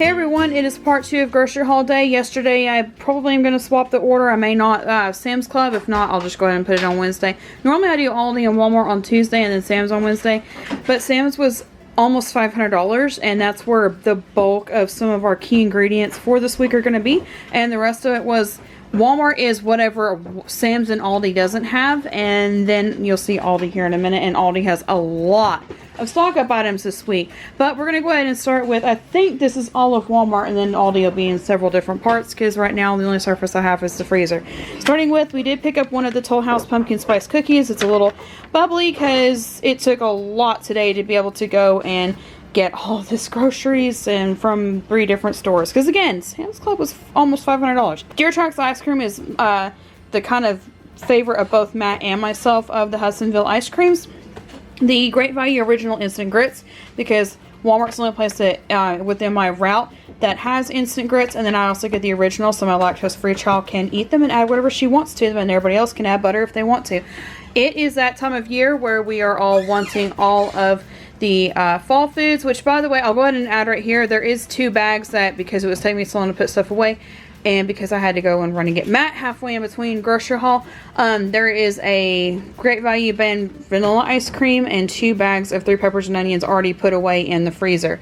Hey everyone, it is part 2 of grocery haul day. Yesterday I probably am going to swap the order. I may not Sam's Club. If not, I'll just go ahead and put it on Wednesday. Normally I do Aldi and Walmart on Tuesday and then Sam's on Wednesday. But Sam's was almost $500 and that's where the bulk of some of our key ingredients for this week are going to be. And the rest of it was Walmart is whatever Sam's and Aldi doesn't have. And then you'll see Aldi here in a minute. And Aldi has a lot of stock up items this week, but we're gonna go ahead and start with, I think this is all of Walmart, and then Aldi will be in several different parts because right now the only surface I have is the freezer. Starting with, we did pick up one of the Toll House pumpkin spice cookies. It's a little bubbly because it took a lot today to be able to go and get all this groceries and from 3 different stores, because again, Sam's Club was almost $500. Gear Trucks ice cream is the kind of favorite of both Matt and myself of the Hudsonville ice creams. The Great Value Original Instant Grits, because Walmart's the only place that within my route that has instant grits, and then I also get the original, so my lactose-free child can eat them and add whatever she wants to them, and everybody else can add butter if they want to. It is that time of year where we are all wanting all of the fall foods, which, by the way, I'll go ahead and add right here. There is 2 bags that, because it was taking me so long to put stuff away, and because I had to go and run and get Matt halfway in between grocery haul, there is a Great Value Ben vanilla ice cream and 2 bags of 3 peppers and onions already put away in the freezer.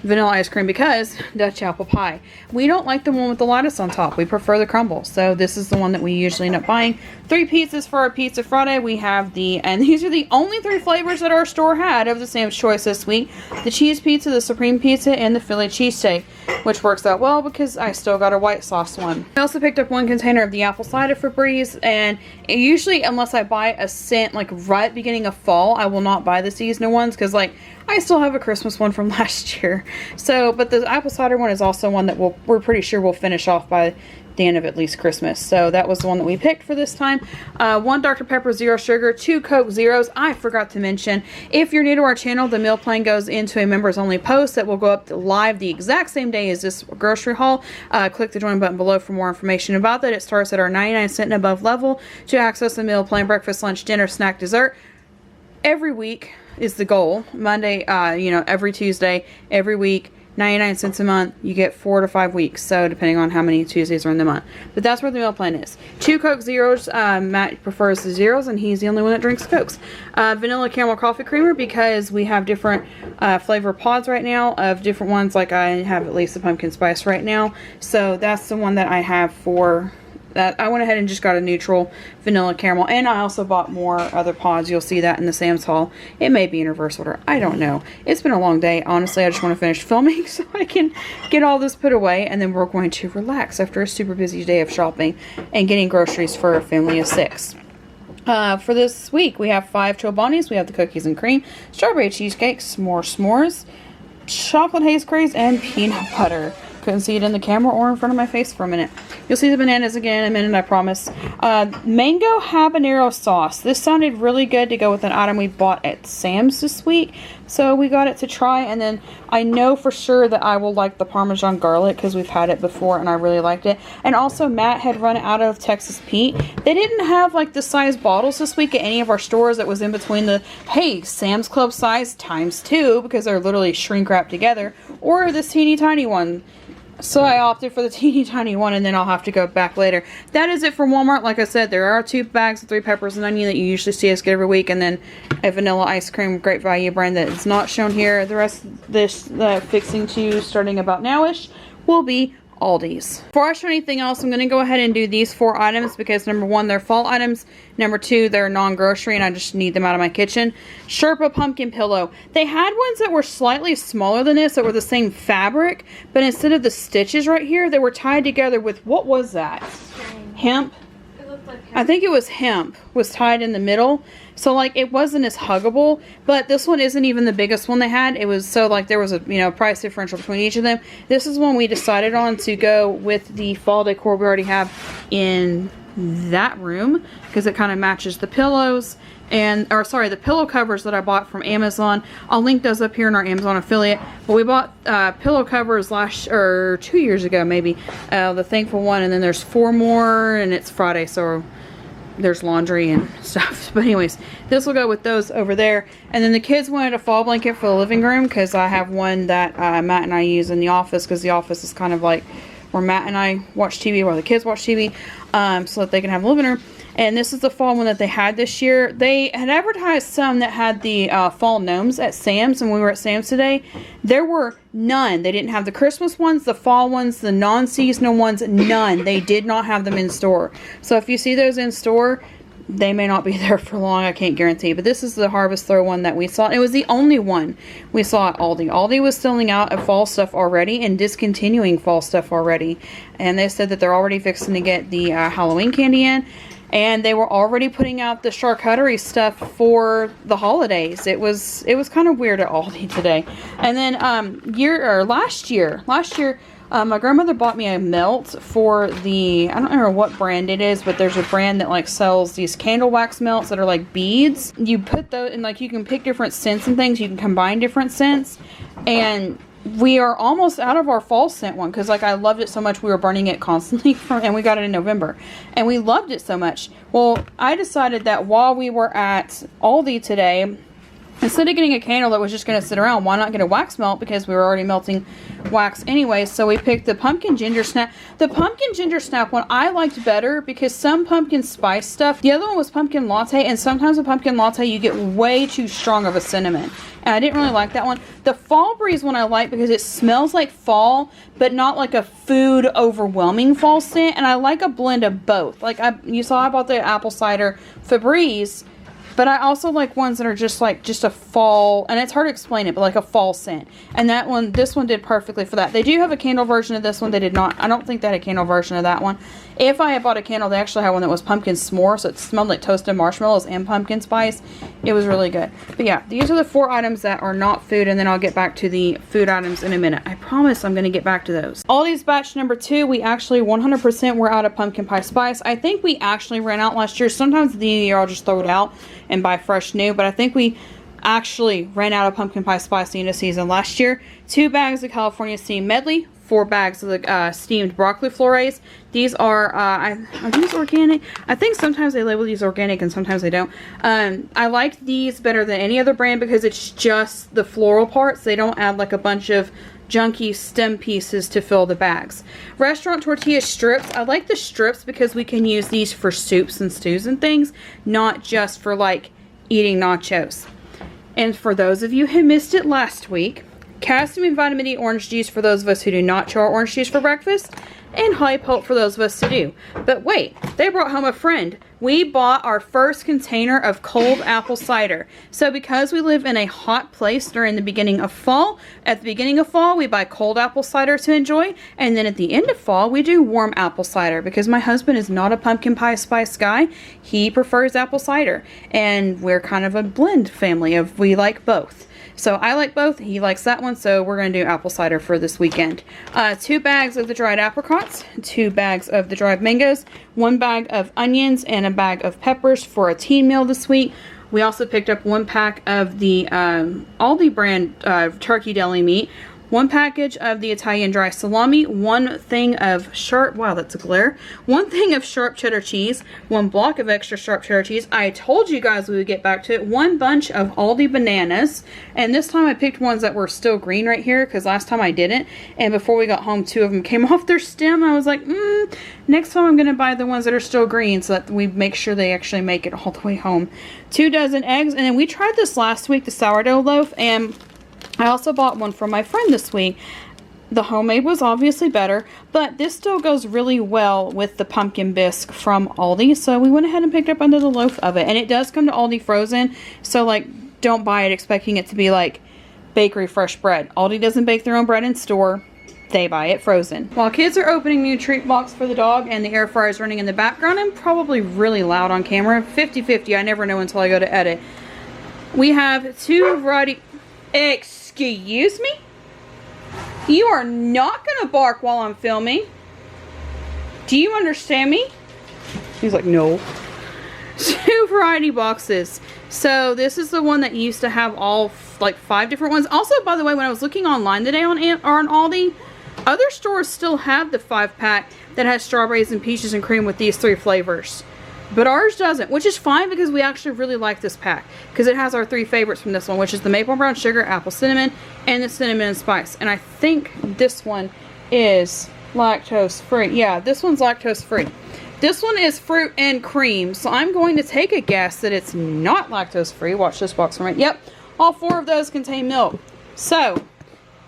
Vanilla ice cream because Dutch apple pie. We don't like the one with the lettuce on top. We prefer the crumble. So this is the one that we usually end up buying. 3 pizzas for our Pizza Friday. We have and these are the only 3 flavors that our store had of the Sam's Choice this week. The cheese pizza, the supreme pizza, and the Philly cheesesteak, which works out well because I still got a white sauce one. I also picked up 1 container of the apple cider Febreze, and usually unless I buy a scent like right beginning of fall, I will not buy the seasonal ones because like I still have a Christmas one from last year. So, but the apple cider one is also one that we're pretty sure we'll finish off by the end of at least Christmas. So that was the one that we picked for this time. 1 Dr. Pepper Zero Sugar, 2 Coke Zeros. I forgot to mention, if you're new to our channel, the meal plan goes into a members only post that will go up live the exact same day as this grocery haul. Click the join button below for more information about that. It starts at our 99-cent and above level to access the meal plan, breakfast, lunch, dinner, snack, dessert. Every week is the goal. Monday, every Tuesday, every week, 99 cents a month. You get 4 to 5 weeks, so depending on how many Tuesdays are in the month. But that's where the meal plan is. 2 Coke Zeros. Matt prefers the zeros, and he's the only one that drinks Cokes. Vanilla caramel coffee creamer, because we have different flavor pods right now of different ones. Like I have at least the pumpkin spice right now, so that's the one that I have for that. I went ahead and just got a neutral vanilla caramel, and I also bought more other pods. You'll see that in the Sam's haul. It may be in reverse order. I don't know. It's been a long day. Honestly, I just want to finish filming so I can get all this put away, and then we're going to relax after a super busy day of shopping and getting groceries for a family of 6. For this week, we have 5 Chobani's. We have the cookies and cream, strawberry cheesecake, s'mores, chocolate haze craze, and peanut butter. Couldn't see it in the camera or in front of my face for a minute. You'll see the bananas again in a minute, I promise. Mango habanero sauce. This sounded really good to go with an item we bought at Sam's this week, so we got it to try. And then I know for sure that I will like the Parmesan garlic because we've had it before and I really liked it. And also Matt had run out of Texas Pete. They didn't have like the size bottles this week at any of our stores that was in between the, hey, Sam's Club size times 2, because they're literally shrink wrapped together, or this teeny tiny one. So I opted for the teeny tiny one, and then I'll have to go back later. That is it for Walmart. Like I said, there are 2 bags of 3 peppers and onion that you usually see us get every week, and then a vanilla ice cream Great Value brand that is not shown here. The rest of this fixing to starting about nowish will be Aldi's. Before I show anything else, I'm going to go ahead and do these 4 items because number 1, they're fall items. Number 2, they're non-grocery and I just need them out of my kitchen. Sherpa pumpkin pillow. They had ones that were slightly smaller than this that were the same fabric, but instead of the stitches right here, they were tied together with, what was that? Hemp? It looked like hemp. I think it was hemp was tied in the middle. So like it wasn't as huggable, but this one isn't even the biggest one they had. It was so like there was a price differential between each of them. This is one we decided on to go with the fall decor we already have in that room because it kind of matches the pillows the pillow covers that I bought from Amazon. I'll link those up here in our Amazon affiliate. But we bought pillow covers 2 years ago maybe, the Thankful one, and then there's 4 more, and it's Friday, so there's laundry and stuff. But anyways, this will go with those over there. And then the kids wanted a fall blanket for the living room because I have one that Matt and I use in the office, because the office is kind of like where Matt and I watch TV while the kids watch TV, so that they can have a living room. And this is the fall one that they had this year. They had advertised some that had the fall gnomes at Sam's, and when we were at Sam's today, there were none. They didn't have the Christmas ones, the fall ones, the non-seasonal ones, none. They did not have them in store. So if you see those in store, they may not be there for long, I can't guarantee. But this is the Harvest Throw one that we saw. It was the only one we saw at Aldi. Aldi was selling out of fall stuff already and discontinuing fall stuff already. And they said that they're already fixing to get the Halloween candy in. And they were already putting out the charcuterie stuff for the holidays. It was kind of weird at Aldi today. And then last year, my grandmother bought me a melt for the, I don't remember what brand it is, but there's a brand that like sells these candle wax melts that are like beads. You put those, and like you can pick different scents and things. You can combine different scents. And we are almost out of our fall scent one, because like I loved it so much we were burning it constantly and we got it in November and we loved it so much. Well, I decided that while we were at Aldi today, instead of getting a candle that was just going to sit around, why not get a wax melt, because we were already melting wax anyway. So we picked the pumpkin ginger snap. The pumpkin ginger snap one I liked better, because some pumpkin spice stuff, the other one was pumpkin latte, and sometimes a pumpkin latte you get way too strong of a cinnamon, and I didn't really like that one. The fall breeze one I like because it smells like fall, but not like a food overwhelming fall scent, and I like a blend of both. Like you saw I bought the apple cider Febreze, but I also like ones that are just a fall, and it's hard to explain it, but like a fall scent. And this one did perfectly for that. They do have a candle version of this one. They did not, I don't think they had a candle version of that one. If I had bought a candle, they actually had one that was pumpkin s'more, so it smelled like toasted marshmallows and pumpkin spice. It was really good. But yeah, these are the 4 items that are not food, and then I'll get back to the food items in a minute. I promise I'm going to get back to those. Aldi's batch number 2, we actually 100% were out of pumpkin pie spice. I think we actually ran out last year. Sometimes at the end of the year I'll just throw it out and buy fresh new, but I think we actually ran out of pumpkin pie spice the end of season last year. 2 bags of California steamed medley, 4 bags of the steamed broccoli flores. These are these organic? I think sometimes they label these organic and sometimes they don't. I like these better than any other brand because it's just the floral parts. They don't add like a bunch of junky stem pieces to fill the bags. Restaurant tortilla strips. I like the strips because we can use these for soups and stews and things, not just for like eating nachos. And for those of you who missed it last week, calcium and vitamin D orange juice for those of us who do not chew our orange juice for breakfast, and high pulp for those of us who do. But wait, they brought home a friend. We bought our first container of cold apple cider. So because we live in a hot place during the beginning of fall, at the beginning of fall we buy cold apple cider to enjoy, and then at the end of fall we do warm apple cider, because my husband is not a pumpkin pie spice guy. He prefers apple cider, and we're kind of a blend family of we like both. So I like both. He likes that one. So we're going to do apple cider for this weekend. 2 bags of the dried apricots, 2 bags of the dried mangoes, 1 bag of onions, and a bag of peppers for a teen meal this week. We also picked up 1 pack of the Aldi brand turkey deli meat, 1 package of the Italian dry salami, 1 thing of sharp, wow, that's a glare, 1 thing of sharp cheddar cheese, 1 block of extra sharp cheddar cheese. I told you guys we would get back to it. 1 bunch of Aldi bananas, and this time I picked ones that were still green right here, because last time I didn't, and before we got home 2 of them came off their stem. I was like, next time I'm going to buy the ones that are still green so that we make sure they actually make it all the way home. 2 dozen eggs, and then we tried this last week, the sourdough loaf, and I also bought one from my friend this week. The homemade was obviously better, but this still goes really well with the pumpkin bisque from Aldi. So we went ahead and picked up another loaf of it. And it does come to Aldi frozen. So like, don't buy it expecting it to be like bakery fresh bread. Aldi doesn't bake their own bread in store. They buy it frozen. While kids are opening new treat box for the dog and the air fryer is running in the background, I'm probably really loud on camera. 50-50, I never know until I go to edit. We have 2 variety... Excuse me? You are not going to bark while I'm filming. Do you understand me? He's like, no. 2 variety boxes. So this is the one that used to have all like 5 different ones. Also, by the way, when I was looking online today on Aldi, other stores still have the 5-pack that has strawberries and peaches and cream with these 3 flavors. But ours doesn't, which is fine because we actually really like this pack. Because it has our 3 favorites from this one, which is the maple brown sugar, apple cinnamon, and the cinnamon and spice. And I think this one is lactose free. Yeah, this one's lactose free. This one is fruit and cream, so I'm going to take a guess that it's not lactose free. Watch this box for me. Yep, all 4 of those contain milk. So,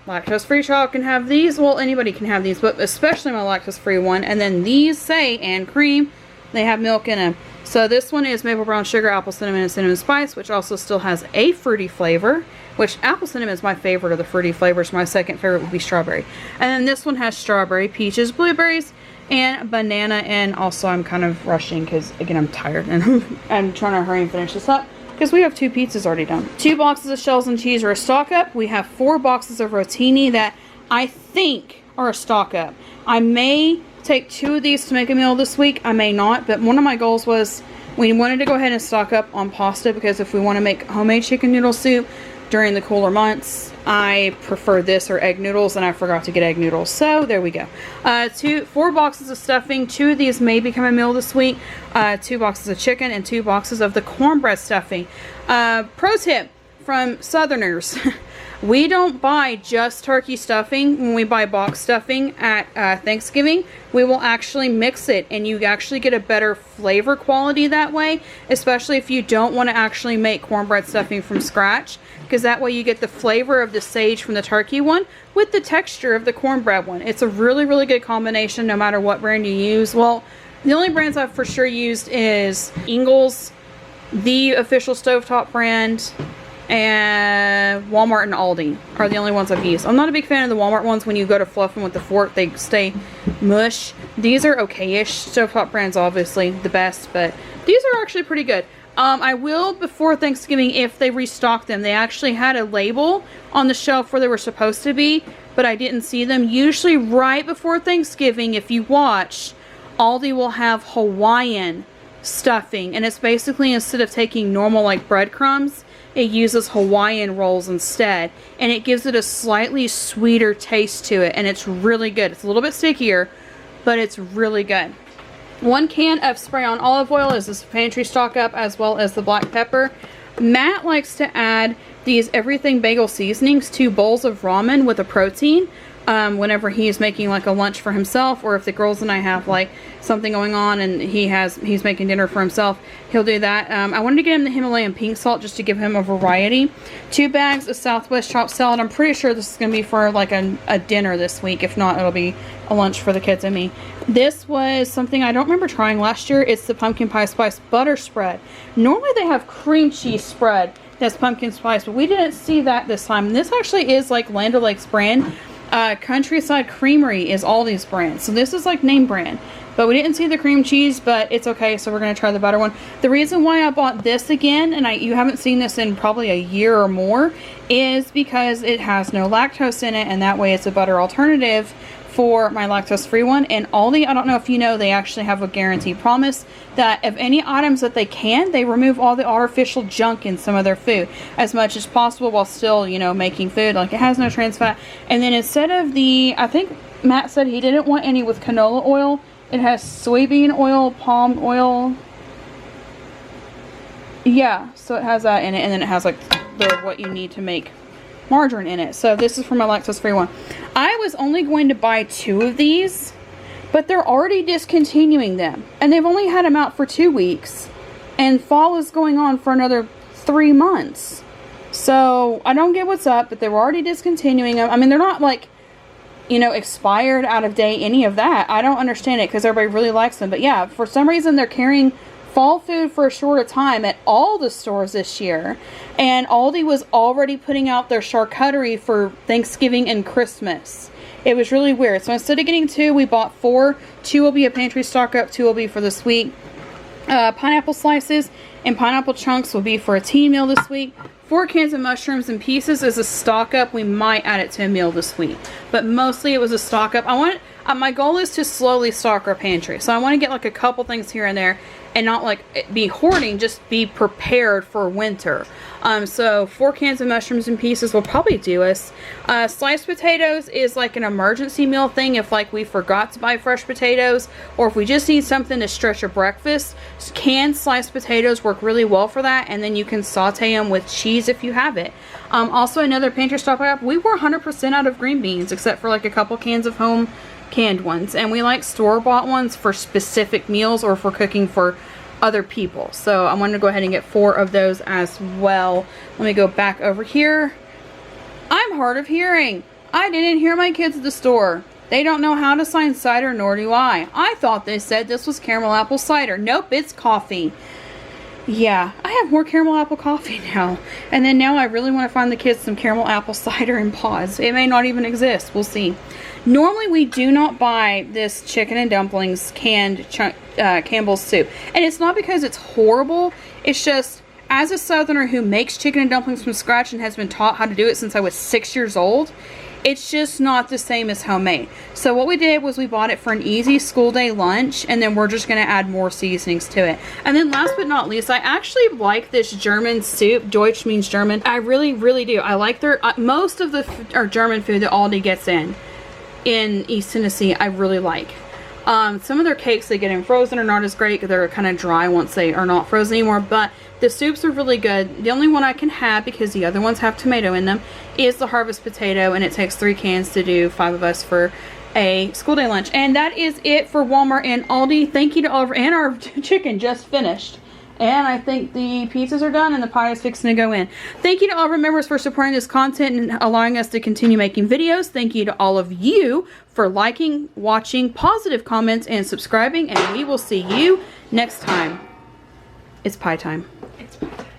lactose free child can have these. Well, anybody can have these, but especially my lactose free one. And then these say, and cream, they have milk in them. So this one is maple brown sugar, apple cinnamon, and cinnamon spice, which also still has a fruity flavor, which apple cinnamon is my favorite of the fruity flavors. My second favorite would be strawberry. And then this one has strawberry, peaches, blueberries, and banana. And also I'm kind of rushing because, again, I'm tired and I'm trying to hurry and finish this up because we have 2 pizzas already done. 2 boxes of shells and cheese are a stock up. We have 4 boxes of rotini that I think are a stock up. I may take 2 of these to make a meal this week. I may not, but one of my goals was we wanted to go ahead and stock up on pasta because if we want to make homemade chicken noodle soup during the cooler months, I prefer this or egg noodles, and I forgot to get egg noodles. So there we go. 4 boxes of stuffing. 2 of these may become a meal this week. 2 boxes of chicken and 2 boxes of the cornbread stuffing. Pro tip from Southerners. We don't buy just turkey stuffing. When we buy box stuffing at Thanksgiving, we will actually mix it, and you actually get a better flavor quality that way, especially if you don't want to actually make cornbread stuffing from scratch, because that way you get the flavor of the sage from the turkey one with the texture of the cornbread one. It's a really, really good combination no matter what brand you use. Well, the only brands I've for sure used is Ingles, the official stovetop brand, and Walmart and Aldi are the only ones I've used. I'm not a big fan of the Walmart ones. When you go to fluff them with the fork, they stay mush. These are okay-ish. Stovetop brand's obviously the best, but these are actually pretty good. I will, before Thanksgiving, if they restock them, they actually had a label on the shelf where they were supposed to be, but I didn't see them. Usually right before Thanksgiving, if you watch, Aldi will have Hawaiian stuffing, and it's basically, instead of taking normal like breadcrumbs, it uses Hawaiian rolls instead, and it gives it a slightly sweeter taste to it, and it's really good. It's a little bit stickier, but it's really good. 1 can of spray on olive oil is this pantry stock up, as well as the black pepper. Matt likes to add these everything bagel seasonings to bowls of ramen with a protein whenever he's making like a lunch for himself, or if the girls and I have like something going on and he's making dinner for himself, he'll do that. I wanted to get him the Himalayan pink salt just to give him a variety. 2 bags of Southwest chopped salad. I'm pretty sure this is going to be for like a dinner this week. If not, it'll be a lunch for the kids and me. This was something I don't remember trying last year. It's the pumpkin pie spice butter spread. Normally they have cream cheese spread that's pumpkin spice, but we didn't see that this time. And this actually is like Land O'Lakes brand. Countryside Creamery is Aldi's brand, so this is like name brand, but we didn't see the cream cheese, but it's okay, so we're going to try the butter one. The reason why I bought this again, and you haven't seen this in probably a year or more, is because it has no lactose in it, and that way it's a butter alternative for my lactose free one. And Aldi, I don't know if you know, they actually have a guarantee promise that of any items that they remove all the artificial junk in some of their food as much as possible, while still, you know, making food. Like, it has no trans fat. And then instead of I think Matt said he didn't want any with canola oil, it has soybean oil, palm oil. Yeah, so it has that in it, and then it has like what you need to make margarine in it. So this is for my lactose free one. I was only going to buy 2 of these, but they're already discontinuing them, and they've only had them out for 2 weeks, and fall is going on for another 3 months. So I don't get what's up, but they were already discontinuing them. I mean, they're not like, you know, expired, out of date, any of that. I don't understand it because everybody really likes them. But yeah, for some reason they're carrying fall food for a shorter time at all the stores this year, and Aldi was already putting out their charcuterie for Thanksgiving and Christmas. It was really weird. So instead of getting 2, we bought 4. 2 will be a pantry stock up, 2 will be for this week. Pineapple slices and pineapple chunks will be for a tea meal this week. 4 cans of mushrooms and pieces is a stock up. We might add it to a meal this week, but mostly it was a stock up. My goal is to slowly stock our pantry, so I want to get like a couple things here and there, and not like be hoarding, just be prepared for winter. So 4 cans of mushrooms and pieces will probably do us. Sliced potatoes is like an emergency meal thing if like we forgot to buy fresh potatoes, or if we just need something to stretch a breakfast. Canned sliced potatoes work really well for that, and then you can saute them with cheese if you have it. Also another pantry stock up, we were 100% out of green beans except for like a couple cans of home canned ones, and we like store-bought ones for specific meals or for cooking for other people. So I'm going to go ahead and get 4 of those as well. Let me go back over here. I'm hard of hearing. I didn't hear my kids at the store. They don't know how to sign cider, nor do I. I thought they said this was caramel apple cider. Nope, it's coffee. Yeah, I have more caramel apple coffee now. And then now I really want to find the kids some caramel apple cider and pods. It may not even exist. We'll see. Normally we do not buy this chicken and dumplings canned Campbell's soup. And it's not because it's horrible. It's just, as a southerner who makes chicken and dumplings from scratch and has been taught how to do it since I was 6 years old, it's just not the same as homemade. So what we did was we bought it for an easy school day lunch, and then we're just going to add more seasonings to it. And then last but not least, I actually like this German soup. Deutsch means German. I really, really do. I like their, most of the German food that Aldi gets in East Tennessee, I really like. Some of their cakes they get in frozen are not as great because they're kind of dry once they are not frozen anymore, but the soups are really good. The only one I can have, because the other ones have tomato in them, is the harvest potato, and it takes 3 cans to do 5 of us for a school day lunch. And that is it for Walmart and Aldi. Thank you to Oliver, and our chicken just finished. And I think the pizzas are done and the pie is fixing to go in. Thank you to all of our members for supporting this content and allowing us to continue making videos. Thank you to all of you for liking, watching, positive comments, and subscribing. And we will see you next time. It's pie time. It's pie time.